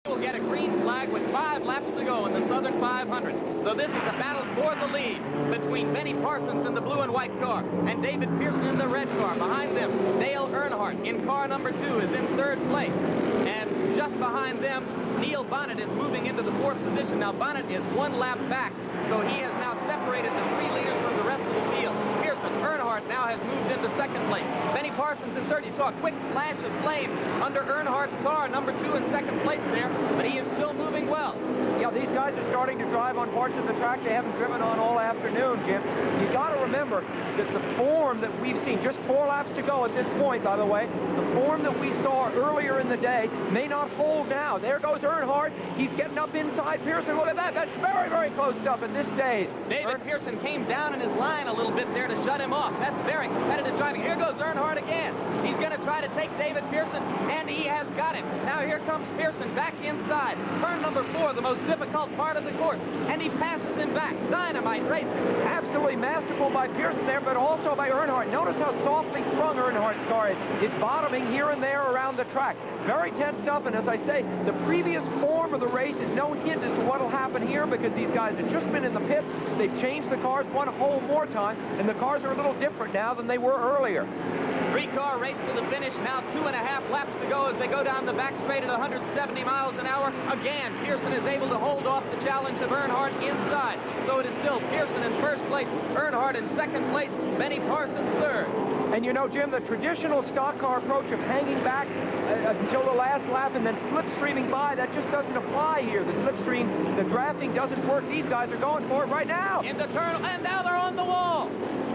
Will get a green flag with 5 laps to go in the Southern 500. So this is a battle for the lead between Benny Parsons in the blue and white car and David Pearson in the red car. Behind them, Dale Earnhardt in car number 2 is in 3rd place. And just behind them, Neil Bonnet is moving into the 4th position. Now Bonnet is 1 lap back, so he has now separated the 3 leaders from the rest of the field. Pearson, Earnhardt now has moved into 2nd place. Benny Parsons in 3rd. You saw a quick flash of flame under Earnhardt's car, number 2 in 2nd place there, but he is still moving well. Yeah, these guys are starting to drive on parts of the track they haven't driven on all afternoon, Jim. You got to remember that the form that we've seen, just 4 laps to go at this point, by the way, the form that we saw earlier in the day may not hold now. There goes Earnhardt. He's getting up inside Pearson. Look at that. That's very, very close stuff at this stage. David Pearson came down in his line a little bit there to shut him off. That's very competitive driving. Here goes Earnhardt again. He's going to try to take David Pearson, and he has got him. Now here comes Pearson back inside. Turn number 4, the most difficult part of the course, and he passes him back. Dynamite racing. Absolutely masterful by Pearson there, but also by Earnhardt. Notice how softly sprung Earnhardt's car is. It's bottoming here and there around the track. Very tense stuff, and as I say, the previous form of the race is no hint as to what will happen here because these guys have just been in the pit. They've changed the cars 1 whole more time, and the cars are a little different now than they were earlier. 3-car race to the finish. Now 2.5 laps to go as they go down the back straight at 170 miles an hour. Again, Pearson is able to hold off the challenge of Earnhardt inside. So it is still Pearson in 1st place, Earnhardt in 2nd place, Benny Parsons 3rd. And you know, Jim, the traditional stock car approach of hanging back until the last lap and then slipstreaming by, that just doesn't apply here. The slipstream, the drafting doesn't work. These guys are going for it right now. Into turn, and now they're on the wall.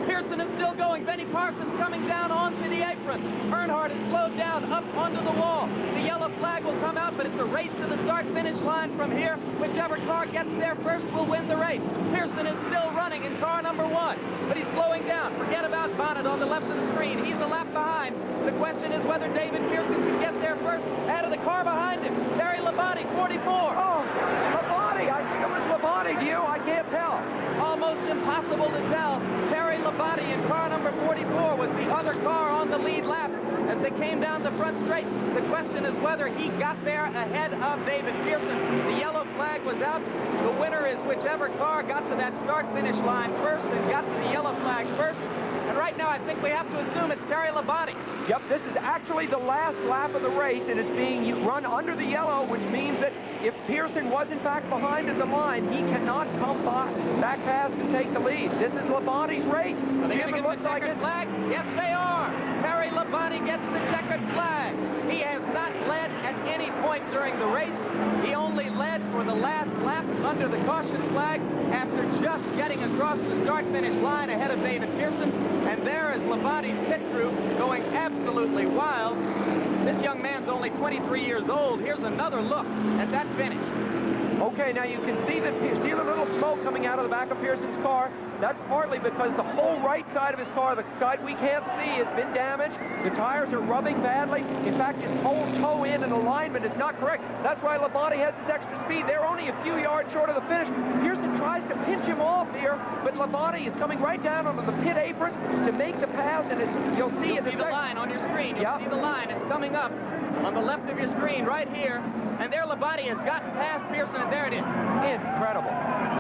Pearson is still going. Benny Parsons coming down onto the apron. Earnhardt is slowed down up onto the wall. The yellow flag will come out, but it's a race to the start-finish line from here. Whichever car gets there first will win the race. Pearson is still running in car number 1, but he's slowing down. Forget about Bonnet on the left of the screen. He's a lap behind. The question is whether David Pearson can get there first. Out of the car behind him, Terry Labonte, 44. Oh, Labonte. I think it was Labonte. Do you? I can't tell. Almost impossible to tell. Terry Labonte in car number 44 was the other car on the lead lap as they came down the front straight. The question is whether he got there ahead of David Pearson. The yellow flag was out. The winner is whichever car got to that start-finish line first and got to the yellow flag first. And right now, I think we have to assume it's Terry Labonte. Yep, this is actually the last lap of the race, and it's being run under the yellow, which means that if Pearson was in fact behind in the line, he cannot come back past and take the lead. This is Labonte's race. Are they going to get the checkered flag? Yes, they are. Terry Labonte gets the checkered flag. He has not led at any point during the race. He only led for the last lap under the caution flag after just getting across the start-finish line ahead of David Pearson. And there is Labonte's pit crew going absolutely wild. This young man's only 23 years old. Here's another look at that finish. Okay, now you can see the little smoke coming out of the back of Pearson's car. That's partly because the whole right side of his car, the side we can't see, has been damaged. The tires are rubbing badly. In fact, his whole toe-in and alignment is not correct. That's why Labonte has this extra speed. They're only a few yards short of the finish. Pearson tries to pinch him off here, but Labonte is coming right down onto the pit apron to make the pass, and you'll see the line on your screen. You'll see the line. It's coming up on the left of your screen right here. And there Labonte has gotten past Pearson, and there it is. Incredible.